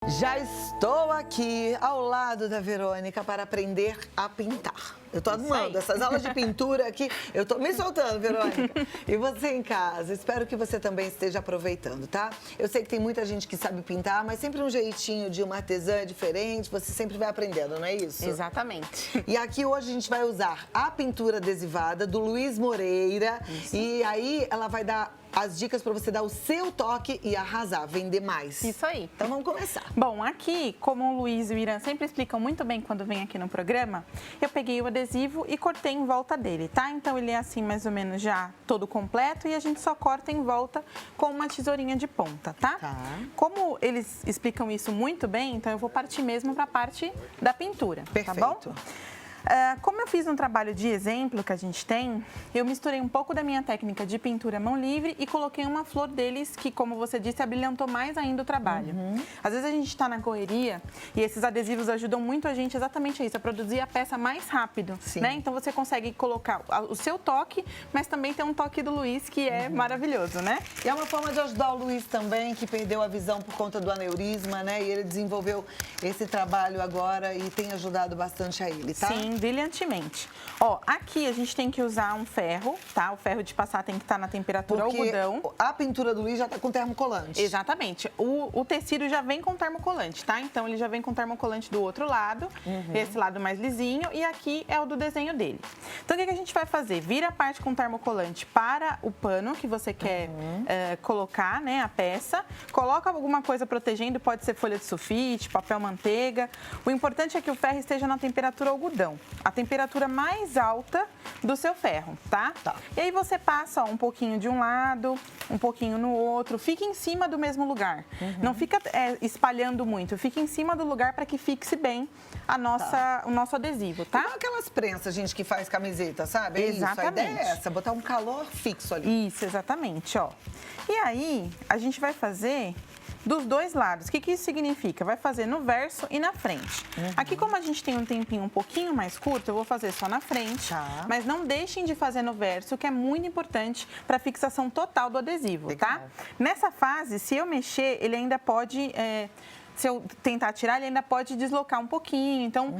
Já estou aqui ao lado da Verônica para aprender a pintar. Eu tô amando essas aulas de pintura aqui. Eu tô me soltando, Verônica. E você em casa, espero que você também esteja aproveitando, tá? Eu sei que tem muita gente que sabe pintar, mas sempre um jeitinho de uma artesã diferente, você sempre vai aprendendo, não é isso? Exatamente. E aqui hoje a gente vai usar a pintura adesivada do Luiz Moreira. Isso. E aí ela vai dar as dicas para você dar o seu toque e arrasar, vender mais. Isso aí. Então vamos começar. Bom, aqui, como o Luiz e o Irã sempre explicam muito bem quando vem aqui no programa, eu peguei o adesivo e cortei em volta dele, tá? Então ele é assim mais ou menos já todo completo e a gente só corta em volta com uma tesourinha de ponta, tá? Como eles explicam isso muito bem, então eu vou partir mesmo para a parte da pintura, Perfeito. Tá bom? Como eu fiz um trabalho de exemplo que a gente tem, eu misturei um pouco da minha técnica de pintura mão livre e coloquei uma flor deles que, como você disse, abrilhantou mais ainda o trabalho. Às vezes a gente está na correria e esses adesivos ajudam muito a gente exatamente a isso, a produzir a peça mais rápido, né? Então você consegue colocar o seu toque, mas também tem um toque do Luiz que é maravilhoso, né? E é uma forma de ajudar o Luiz também, que perdeu a visão por conta do aneurisma, né? E ele desenvolveu esse trabalho agora e tem ajudado bastante a ele, tá? Sim, brilhantemente. Ó, aqui a gente tem que usar um ferro, tá? O ferro de passar tem que estar na temperatura algodão. A pintura do Luiz já tá com termocolante. Exatamente. O tecido já vem com termocolante, tá? Então ele já vem com termocolante do outro lado, esse lado mais lisinho, e aqui é o do desenho dele. Então o que a gente vai fazer? Vira a parte com termocolante para o pano que você quer colocar, né, a peça. Coloca alguma coisa protegendo, pode ser folha de sulfite, papel manteiga. O importante é que o ferro esteja na temperatura algodão, a temperatura mais alta do seu ferro, tá? E aí você passa, ó, um pouquinho de um lado, um pouquinho no outro, fica em cima do mesmo lugar. Não fica espalhando muito, fica em cima do lugar para que fixe bem o nosso adesivo, tá? Igual aquelas prensas, gente, que faz camiseta, sabe? Exatamente. Isso, a ideia é essa, botar um calor fixo ali. Isso, exatamente, ó. E aí, a gente vai fazer dos dois lados. O que isso significa? Vai fazer no verso e na frente. Aqui, como a gente tem um tempinho um pouquinho mais curto, eu vou fazer só na frente, mas não deixem de fazer no verso, que é muito importante para a fixação total do adesivo, tá? Nessa fase, se eu mexer, ele ainda pode... se eu tentar tirar, ele ainda pode deslocar um pouquinho. Então,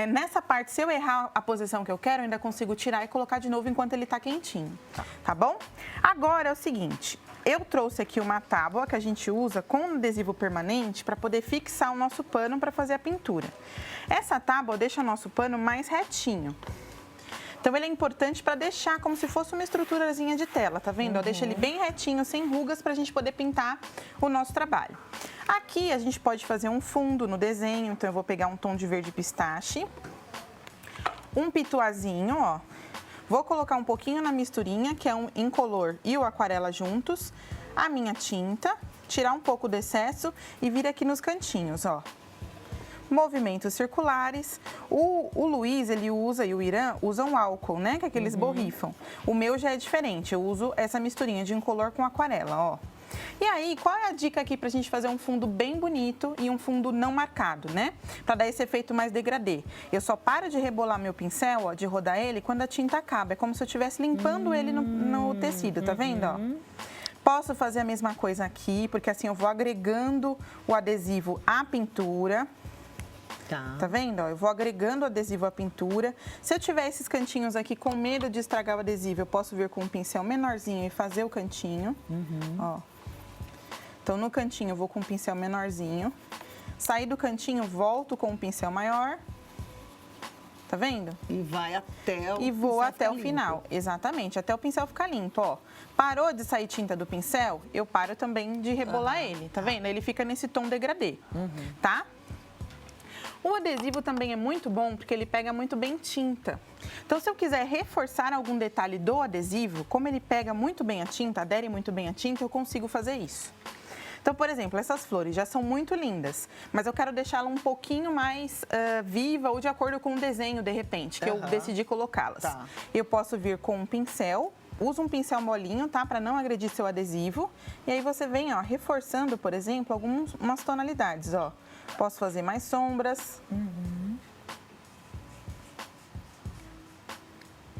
nessa parte, se eu errar a posição que eu quero, eu ainda consigo tirar e colocar de novo enquanto ele tá quentinho. Tá bom? Agora é o seguinte, eu trouxe aqui uma tábua que a gente usa com adesivo permanente para poder fixar o nosso pano para fazer a pintura. Essa tábua deixa o nosso pano mais retinho. Então, ele é importante para deixar como se fosse uma estruturazinha de tela, tá vendo? Deixa ele bem retinho, sem rugas, para a gente poder pintar o nosso trabalho. Aqui, a gente pode fazer um fundo no desenho, então eu vou pegar um tom de verde pistache, um pituazinho, ó. Vou colocar um pouquinho na misturinha, que é um incolor e o aquarela juntos, a minha tinta, tirar um pouco do excesso e vir aqui nos cantinhos, ó. Movimentos circulares. O Luiz, ele usa, e o Irã, usam álcool, né? Que é aqueles borrifam. O meu já é diferente, eu uso essa misturinha de incolor com aquarela, ó. E aí, qual é a dica aqui pra gente fazer um fundo bem bonito e um fundo não marcado, né? Pra dar esse efeito mais degradê. Eu só paro de rebolar meu pincel, ó, de rodar ele, quando a tinta acaba. É como se eu estivesse limpando ele no tecido, tá vendo, ó? Posso fazer a mesma coisa aqui, porque assim eu vou agregando o adesivo à pintura. Tá vendo? Ó, eu vou agregando o adesivo à pintura. Se eu tiver esses cantinhos aqui com medo de estragar o adesivo, eu posso vir com um pincel menorzinho e fazer o cantinho. Ó. Então, no cantinho, eu vou com um pincel menorzinho. Sair do cantinho, volto com um pincel maior. Tá vendo? E vai até o E vou até o final. Exatamente, até o pincel ficar limpo, ó. Parou de sair tinta do pincel, eu paro também de rebolar ele, tá vendo? Ele fica nesse tom degradê, tá? O adesivo também é muito bom porque ele pega muito bem tinta. Então, se eu quiser reforçar algum detalhe do adesivo, como ele pega muito bem a tinta, adere muito bem a tinta, eu consigo fazer isso. Então, por exemplo, essas flores já são muito lindas, mas eu quero deixá-la um pouquinho mais viva ou de acordo com o desenho, de repente, que eu decidi colocá-las. Eu posso vir com um pincel, usa um pincel molinho, tá? Para não agredir seu adesivo. E aí você vem, ó, reforçando, por exemplo, umas tonalidades, ó. Posso fazer mais sombras.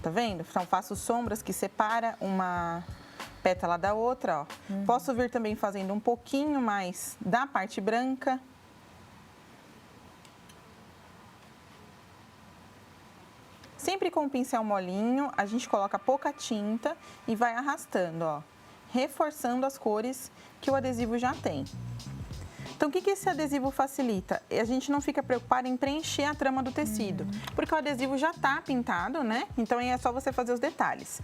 Tá vendo? Então, faço sombras que separa uma pétala da outra, ó. Posso vir também fazendo um pouquinho mais da parte branca. Sempre com o pincel molinho, a gente coloca pouca tinta e vai arrastando, ó, reforçando as cores que o adesivo já tem. Então, o que esse adesivo facilita? A gente não fica preocupado em preencher a trama do tecido, porque o adesivo já está pintado, né? Então, aí é só você fazer os detalhes.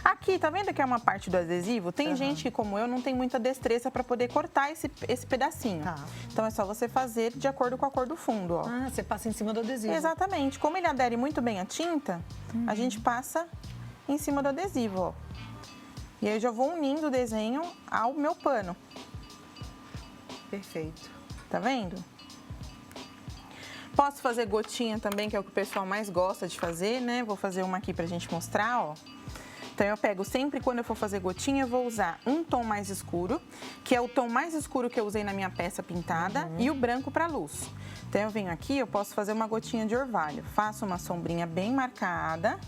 Aqui, tá vendo que é uma parte do adesivo? Tem gente que, como eu, não tem muita destreza para poder cortar esse pedacinho. Tá. Então, é só você fazer de acordo com a cor do fundo, ó. Ah, você passa em cima do adesivo. Exatamente. Como ele adere muito bem à tinta, a gente passa em cima do adesivo, ó. E aí, eu já vou unindo o desenho ao meu pano. Perfeito. Tá vendo? Posso fazer gotinha também, que é o que o pessoal mais gosta de fazer, né? Vou fazer uma aqui pra gente mostrar, ó. Então, eu pego sempre, quando eu for fazer gotinha, eu vou usar um tom mais escuro, que é o tom mais escuro que eu usei na minha peça pintada, e o branco pra luz. Então, eu venho aqui, eu posso fazer uma gotinha de orvalho. Faço uma sombrinha bem marcada.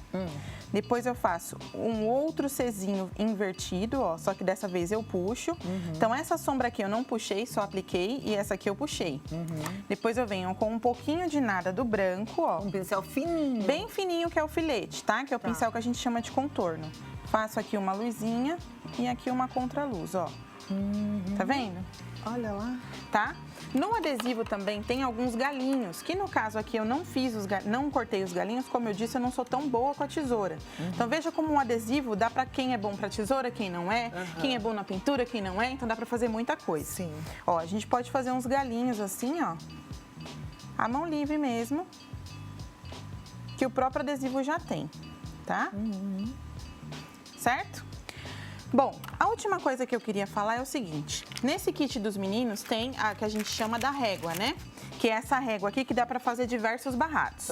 Depois eu faço um outro Czinho invertido, ó, só que dessa vez eu puxo. Então, essa sombra aqui eu não puxei, só apliquei, e essa aqui eu puxei. Depois eu venho com um pouquinho de nada do branco, ó. Um pincel fininho. Bem fininho, que é o filete, tá? Que é o pincel que a gente chama de contorno. Faço aqui uma luzinha e aqui uma contraluz, ó. Tá vendo? Olha lá. Tá? No adesivo também tem alguns galinhos, que no caso aqui eu não fiz não cortei os galinhos, como eu disse, eu não sou tão boa com a tesoura. Então veja como um adesivo dá pra quem é bom pra tesoura, quem não é, quem é bom na pintura, quem não é, então dá pra fazer muita coisa. Sim. Ó, a gente pode fazer uns galinhos assim, ó, à mão livre mesmo, que o próprio adesivo já tem, tá? Certo? Bom, a última coisa que eu queria falar é o seguinte. Nesse kit dos meninos tem a que a gente chama da régua, né? Que é essa régua aqui que dá pra fazer diversos barrados.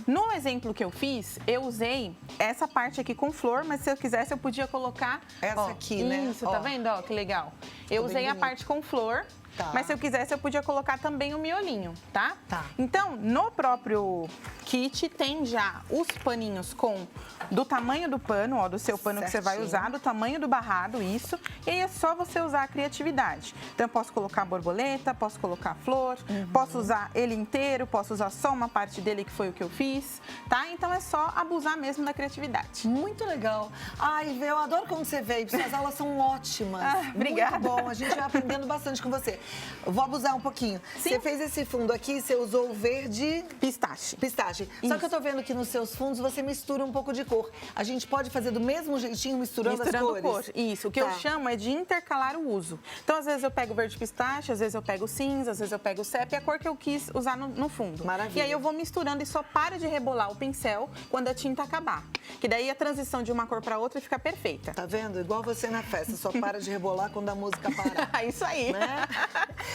No exemplo que eu fiz, eu usei essa parte aqui com flor, mas se eu quisesse eu podia colocar... Essa aqui, né? Isso, tá vendo? Ó, que legal. Eu usei a parte com flor, mas se eu quisesse eu podia colocar também o miolinho, tá? Tá. Então, no próprio kit tem já os paninhos do tamanho do pano, ó, do seu pano que você vai usar, do tamanho do barrado, isso. E aí é só você usar a criatividade. Então, eu posso colocar borboleta, posso colocar flor, posso usar ele inteiro, posso usar só uma parte dele, que foi o que eu fiz, tá? Então, é só abusar mesmo da criatividade. Muito legal. Ai, eu adoro como você veio, suas aulas são ótimas. Obrigada. Muito bom, a gente vai aprendendo bastante com você. Eu vou abusar um pouquinho. Sim. Você fez esse fundo aqui, você usou o verde... Pistache. Pistache. Só que eu tô vendo que nos seus fundos você mistura um pouco de cor. A gente pode fazer do mesmo jeitinho, misturando as cores? Cor. Isso, o que eu chamo é de intercalar o uso. Então, às vezes eu pego verde pistache, às vezes eu pego cinza, às vezes eu pego sépia, a cor que eu quis usar no fundo. Maravilha. E aí eu vou misturando e só paro de rebolar o pincel quando a tinta acabar. Que daí a transição de uma cor para outra fica perfeita. Tá vendo? Igual você na festa, só para de rebolar quando a música parar. Isso aí. Né?